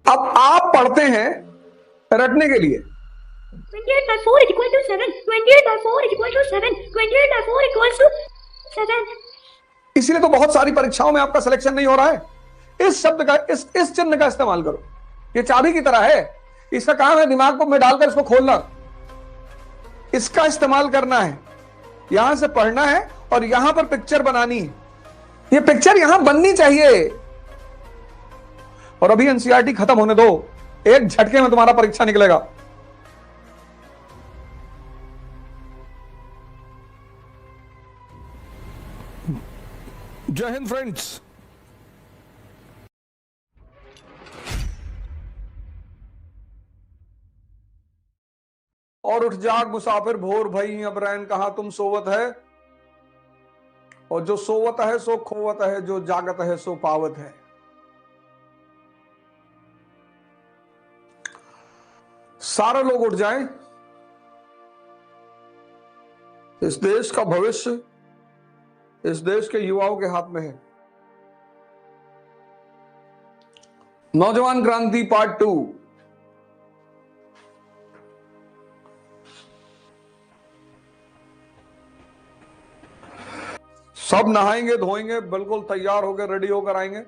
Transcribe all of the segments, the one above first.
अब आप पढ़ते हैं रटने के लिए। 28/4 is equal to 7. 28/4 is equal to 7. 28/4 equals to 7. इसीलिए तो बहुत सारी परीक्षाओं में आपका सिलेक्शन नहीं हो रहा है। इस शब्द का, इस चिन्ह का इस्तेमाल करो। ये चाबी की तरह है, इसका काम है दिमाग को में डालकर इसको खोलना। इसका इस्तेमाल करना है, यहां से पढ़ना है और यहां पर पिक्चर बनानी है। ये पिक्चर यहां बननी चाहिए। और अभी एनसीईआरटी खत्म होने दो, एक झटके में तुम्हारा परीक्षा निकलेगा। जय हिंद फ्रेंड्स। और उठ जाग मुसाफिर भोर भई, अब रैन कहां तुम सोवत है। और जो सोवत है सो खोवत है, जो जागत है सो पावत है। सारे लोग उठ जाएं। इस देश का भविष्य इस देश के युवाओं के हाथ में है। नौजवान क्रांति पार्ट 2। सब नहाएंगे धोएंगे, बिल्कुल तैयार होकर रेडी होकर आएंगे।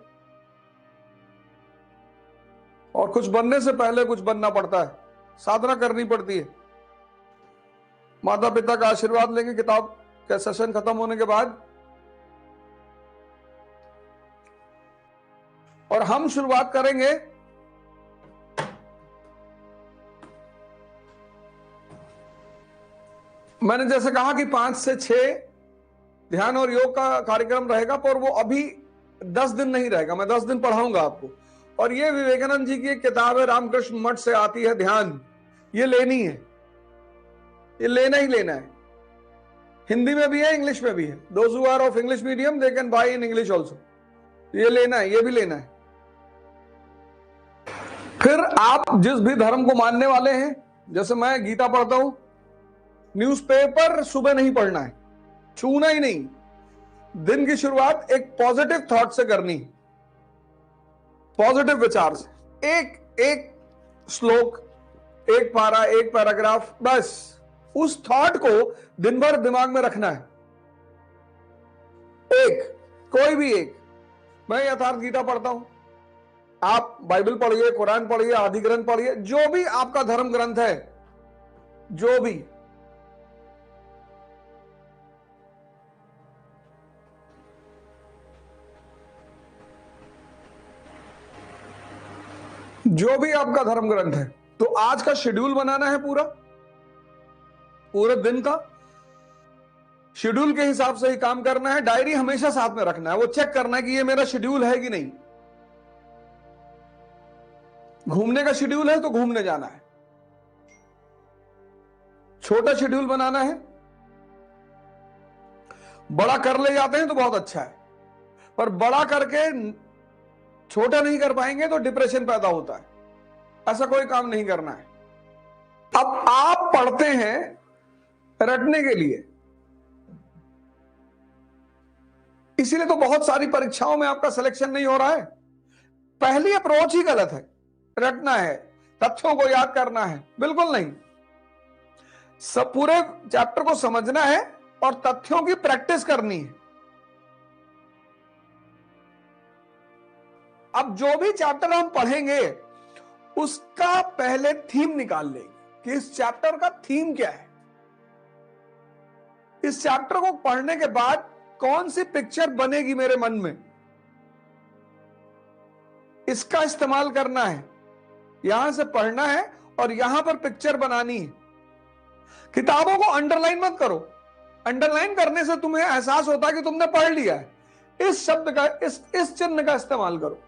और कुछ बनने से पहले कुछ बनना पड़ता है, साधना करनी पड़ती है। माता पिता का आशीर्वाद लेंगे किताब के सेशन खत्म होने के बाद। और हम शुरुआत करेंगे मैंने जैसे कहा कि 5 से 6 ध्यान और योग का कार्यक्रम रहेगा, पर वो अभी 10 दिन नहीं रहेगा। मैं 10 दिन पढ़ाऊंगा आपको। और ये विवेकानंद जी की एक किताब है, रामकृष्ण मठ से आती है ध्यान। ये लेनी है, ये लेना ही लेना है। हिंदी में भी है, इंग्लिश में भी है। Those who are of English medium they can buy in English also. ये लेना है, ये भी लेना है। फिर आप जिस भी धर्म को मानने वाले हैं, जैसे मैं गीता पढ़ता हूं, न्यूज़पेपर सुबह नहीं पढ़ना है, छूना ही नहीं। दिन की शुरुआत एक पॉजिटिव थॉट से करनी, पॉजिटिव विचार से। एक श्लोक, एक पारा, एक पैराग्राफ, बस उस थॉट को दिन भर दिमाग में रखना है। कोई भी एक। मैं यथार्थ गीता पढ़ता हूं, आप बाइबल पढ़िए, कुरान पढ़िए, आदि ग्रंथ पढ़िए, जो भी आपका धर्म ग्रंथ है, जो भी आपका धर्म ग्रंथ है। तो आज का शेड्यूल बनाना है, पूरे दिन का शेड्यूल के हिसाब से ही काम करना है। डायरी हमेशा साथ में रखना है, वो चेक करना है कि ये मेरा शेड्यूल है कि नहीं। घूमने का शेड्यूल है तो घूमने जाना है। छोटा शेड्यूल बनाना है। बड़ा कर ले जाते हैं तो बहुत अच्छा है, पर बड़ा करके छोटा नहीं कर पाएंगे तो डिप्रेशन पैदा होता है। ऐसा कोई काम नहीं करना है। अब आप पढ़ते हैं रटने के लिए, इसीलिए तो बहुत सारी परीक्षाओं में आपका सिलेक्शन नहीं हो रहा है। पहली अप्रोच ही गलत है। रटना है, तथ्यों को याद करना है, बिल्कुल नहीं। सब पूरे चैप्टर को समझना है और तथ्यों की प्रैक्टिस करनी है। अब जो भी चैप्टर हम पढ़ेंगे उसका पहले थीम निकाल लेंगे कि इस चैप्टर का थीम क्या है। इस चैप्टर को पढ़ने के बाद कौन सी पिक्चर बनेगी मेरे मन में, इसका इस्तेमाल करना है। यहां से पढ़ना है और यहां पर पिक्चर बनानी है। किताबों को अंडरलाइन मत करो। अंडरलाइन करने से तुम्हें एहसास होता है कि तुमने पढ़ लिया है। इस शब्द का, इस चिन्ह का इस्तेमाल करो।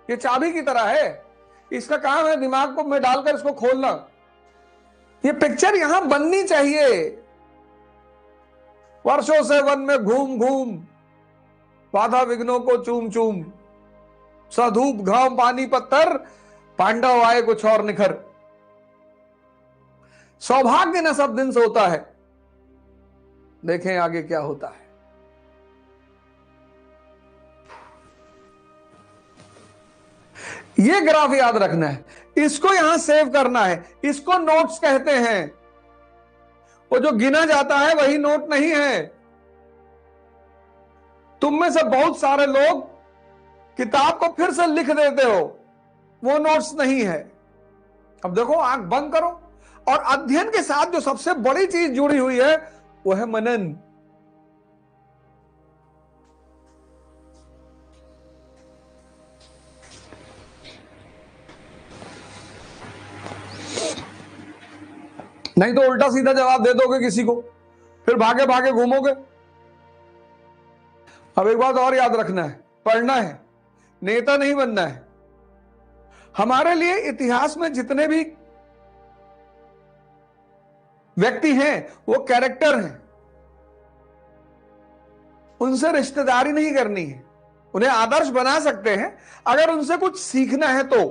ये चाबी की तरह है, इसका काम है दिमाग को में डालकर इसको खोलना। ये पिक्चर यहां बननी चाहिए। वर्षों से वन में घूम घूम, बाधा विघ्नों को चूम चूम, सधूप घाम पानी पत्थर, पांडव आए कुछ और निखर। सौभाग्य न सब दिन सोता है, देखें आगे क्या होता है। ये ग्राफ याद रखना है, इसको यहां सेव करना है, इसको नोट्स कहते हैं। वो जो गिना जाता है वही नोट नहीं है। तुम में से बहुत सारे लोग किताब को फिर से लिख देते हो, वो नोट्स नहीं है। अब देखो, आंख बंद करो, और अध्ययन के साथ जो सबसे बड़ी चीज जुड़ी हुई है वो है मनन। नहीं तो उल्टा सीधा जवाब दे दोगे किसी को, फिर भागे भागे घूमोगे। अब एक बात और याद रखना है, पढ़ना है, नेता नहीं बनना है। हमारे लिए इतिहास में जितने भी व्यक्ति हैं वो कैरेक्टर हैं, उनसे रिश्तेदारी नहीं करनी है। उन्हें आदर्श बना सकते हैं अगर उनसे कुछ सीखना है तो।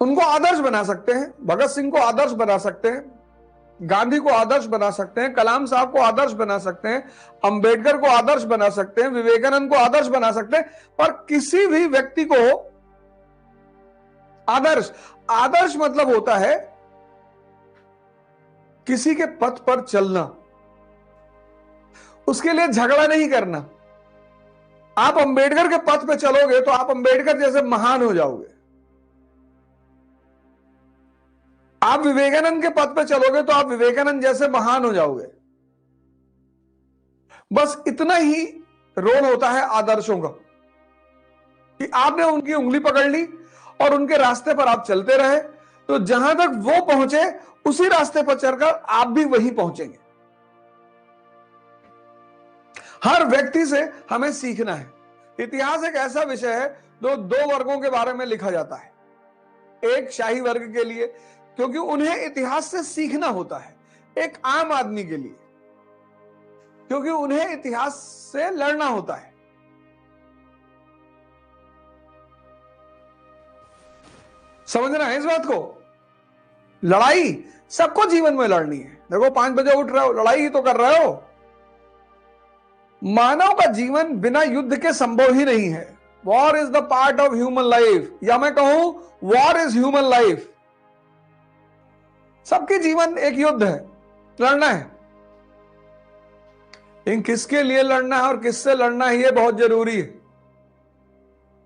उनको आदर्श बना सकते हैं, भगत सिंह को आदर्श बना सकते हैं, गांधी को आदर्श बना सकते हैं, कलाम साहब को आदर्श बना सकते हैं, अंबेडकर को आदर्श बना सकते हैं, विवेकानंद को आदर्श बना सकते हैं, पर किसी भी व्यक्ति को आदर्श मतलब होता है किसी के पथ पर चलना, उसके लिए झगड़ा नहीं करना। आप अंबेडकर के पथ पर चलोगे तो आप अंबेडकर जैसे महान हो जाओगे। आप विवेकानंद के पथ पर चलोगे तो आप विवेकानंद जैसे महान हो जाओगे। बस इतना ही रोल होता है आदर्शों का, कि आपने उनकी उंगली पकड़ ली और उनके रास्ते पर आप चलते रहे, तो जहां तक वो पहुंचे उसी रास्ते पर चलकर आप भी वहीं पहुंचेंगे। हर व्यक्ति से हमें सीखना है। इतिहास एक ऐसा विषय है जो दो वर्गों के बारे में लिखा जाता है। एक शाही वर्ग के लिए, क्योंकि उन्हें इतिहास से सीखना होता है। एक आम आदमी के लिए, क्योंकि उन्हें इतिहास से लड़ना होता है। समझना है इस बात को। लड़ाई सबको जीवन में लड़नी है। देखो, 5 बजे उठ रहे हो, लड़ाई ही तो कर रहे हो। मानव का जीवन बिना युद्ध के संभव ही नहीं है। War is the part of human life, या मैं कहूं वॉर इज ह्यूमन लाइफ। सबके जीवन एक युद्ध है, लड़ना है। इन किसके लिए लड़ना है और किससे लड़ना है, ये बहुत जरूरी है।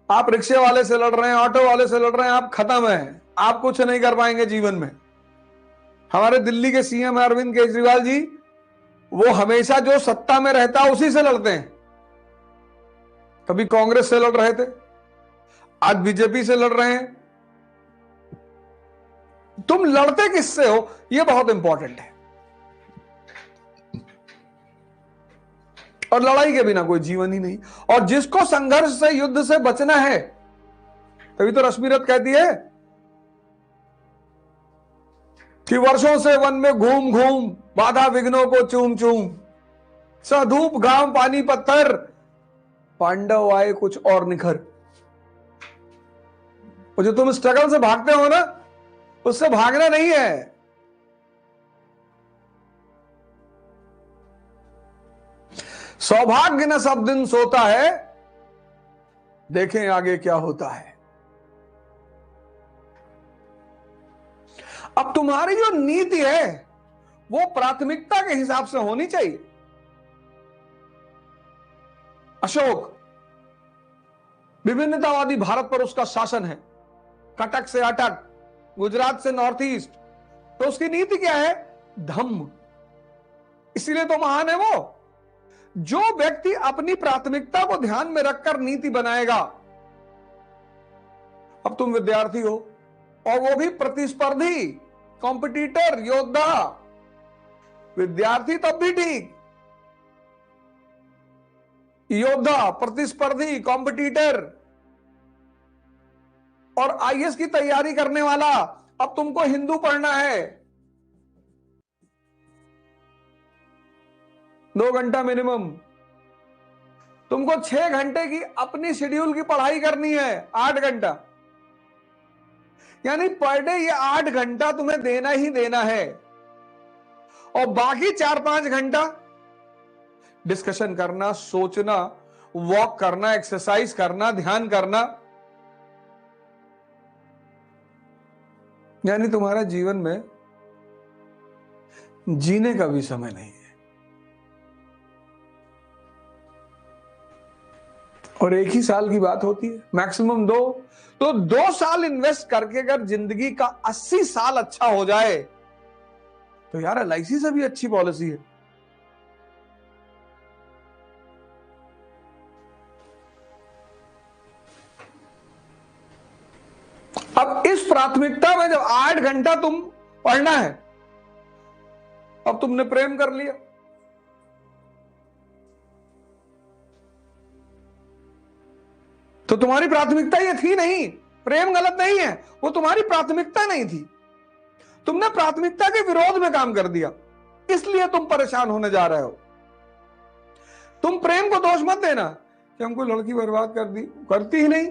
आप रिक्शे वाले से लड़ रहे हैं, ऑटो वाले से लड़ रहे हैं, आप खत्म हैं। आप कुछ नहीं कर पाएंगे जीवन में। हमारे दिल्ली के सीएम अरविंद केजरीवाल जी, वो हमेशा जो सत्ता में रहता है उसी से लड़ते हैं। कभी कांग्रेस से लड़ रहे थे, आज बीजेपी से लड़ रहे हैं। तुम लड़ते किससे हो, यह बहुत इंपॉर्टेंट है। और लड़ाई के बिना कोई जीवन ही नहीं। और जिसको संघर्ष से, युद्ध से बचना है, तभी तो रश्मिरथ कहती है कि वर्षों से वन में घूम घूम, बाधा विघ्नों को चूम चूम, सधूप घाम पानी पत्थर, पांडव आए कुछ और निखर। वो जो तुम स्ट्रगल से भागते हो ना, उससे भागना नहीं है। सौभाग्य न सब दिन सोता है, देखें आगे क्या होता है। अब तुम्हारी जो नीति है वो प्राथमिकता के हिसाब से होनी चाहिए। अशोक, विभिन्नतावादी भारत पर उसका शासन है, कटक से अटक, गुजरात से नॉर्थ ईस्ट, तो उसकी नीति क्या है? धम्म। इसीलिए तो महान है वो। जो व्यक्ति अपनी प्राथमिकता को ध्यान में रखकर नीति बनाएगा। अब तुम विद्यार्थी हो और वो भी प्रतिस्पर्धी, कॉम्पिटिटर, योद्धा। विद्यार्थी तब भी ठीक, योद्धा, प्रतिस्पर्धी, कॉम्पिटिटर और आईएएस की तैयारी करने वाला। अब तुमको हिंदू पढ़ना है, 2 घंटा मिनिमम। तुमको 6 घंटे की अपनी शेड्यूल की पढ़ाई करनी है, 8 घंटा, यानी पर डे ये 8 घंटा तुम्हें देना ही देना है। और बाकी 4-5 घंटा डिस्कशन करना, सोचना वॉक करना, एक्सरसाइज करना, ध्यान करना, यानी तुम्हारा जीवन में जीने का भी समय नहीं है। और एक ही साल की बात होती है, मैक्सिमम 2, तो 2 साल इन्वेस्ट करके अगर जिंदगी का 80 साल अच्छा हो जाए तो यार LIC से भी अच्छी पॉलिसी है। अब इस प्राथमिकता में जब 8 घंटा तुम पढ़ना है, अब तुमने प्रेम कर लिया, तो तुम्हारी प्राथमिकता ये थी नहीं। प्रेम गलत नहीं है, वो तुम्हारी प्राथमिकता नहीं थी। तुमने प्राथमिकता के विरोध में काम कर दिया, इसलिए तुम परेशान होने जा रहे हो। तुम प्रेम को दोष मत देना कि हमको लड़की बर्बाद कर दी, करती ही नहीं।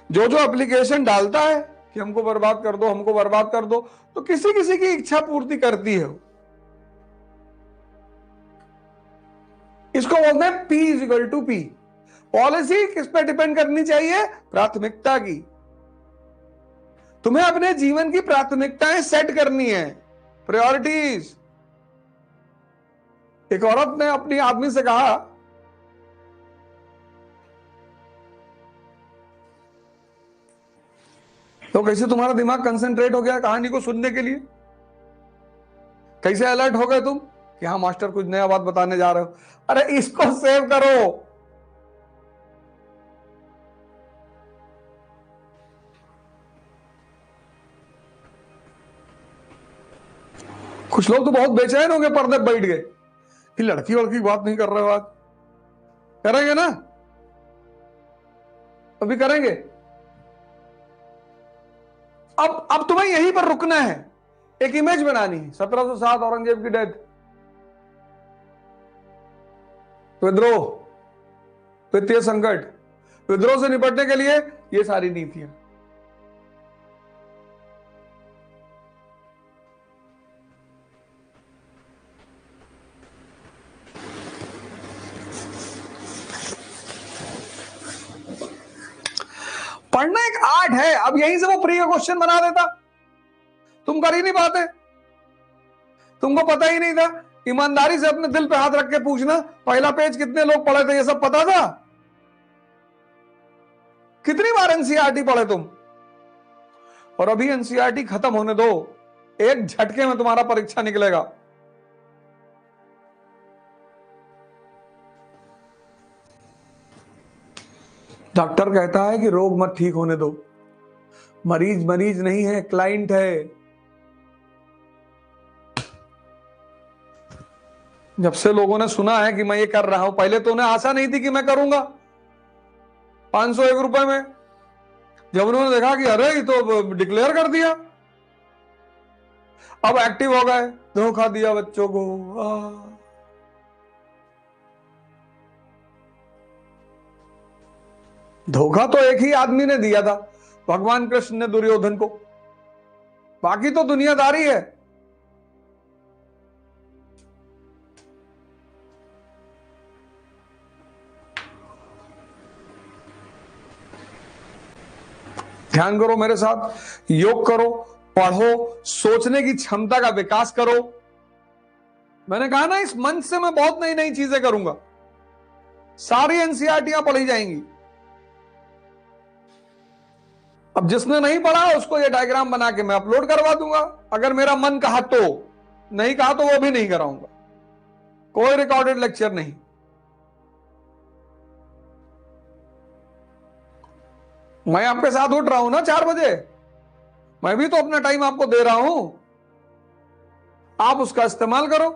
जो जो एप्लीकेशन डालता है कि हमको बर्बाद कर दो, हमको बर्बाद कर दो, तो किसी किसी की इच्छा पूर्ति करती है। इसको बोलते हैं P=P। पॉलिसी किस पे डिपेंड करनी चाहिए? प्राथमिकता की। तुम्हें अपने जीवन की प्राथमिकताएं सेट करनी है, प्रायोरिटीज। एक औरत ने अपनी आदमी से कहा, तो कैसे तुम्हारा दिमाग कंसंट्रेट हो गया कहानी को सुनने के लिए? कैसे अलर्ट हो गए तुम कि हाँ मास्टर कुछ नया बात बताने जा रहे हो? अरे इसको सेव करो। कुछ लोग तो बहुत बेचैन हो गए, पर्दे बैठ गए कि लड़की वड़की बात नहीं कर रहे हो। आज करेंगे ना, अभी करेंगे। अब तुम्हें यहीं पर रुकना है, एक इमेज बनानी है। 1707 औरंगजेब की डेथ, विद्रोह, वित्तीय संकट, विद्रोह से निपटने के लिए ये सारी नीतियां। पढ़ना एक आर्ट है। अब यहीं से वो प्री क्वेश्चन बना देता, तुम कर ही नहीं पाते। तुमको पता ही नहीं था। ईमानदारी से अपने दिल पे हाथ रख के पूछना, पहला पेज कितने लोग पढ़े थे? ये सब पता था? कितनी बार एनसीईआरटी पढ़े तुम? और अभी एनसीईआरटी खत्म होने दो, एक झटके में तुम्हारा परीक्षा निकलेगा। डॉक्टर कहता है कि रोग मत ठीक होने दो। मरीज मरीज नहीं है, क्लाइंट है। जब से लोगों ने सुना है कि मैं ये कर रहा हूं, पहले तो उन्हें आशा नहीं थी कि मैं करूंगा 501 रुपए में। जब उन्होंने देखा कि अरे ये तो डिक्लेयर कर दिया, अब एक्टिव हो गए। धोखा दिया बच्चों को। धोखा तो एक ही आदमी ने दिया था, भगवान कृष्ण ने दुर्योधन को। बाकी तो दुनियादारी है। ध्यान करो मेरे साथ, योग करो, पढ़ो, सोचने की क्षमता का विकास करो। मैंने कहा ना, इस मंच से मैं बहुत नई नई चीजें करूंगा। सारी एनसीईआरटीयां पढ़ी जाएंगी। अब जिसने नहीं पढ़ा उसको ये डायग्राम बना के मैं अपलोड करवा दूंगा, अगर मेरा मन कहा तो। नहीं कहा तो वो भी नहीं कराऊंगा। कोई रिकॉर्डेड लेक्चर नहीं। मैं आपके साथ उठ रहा हूं ना 4 बजे, मैं भी तो अपना टाइम आपको दे रहा हूं। आप उसका इस्तेमाल करो।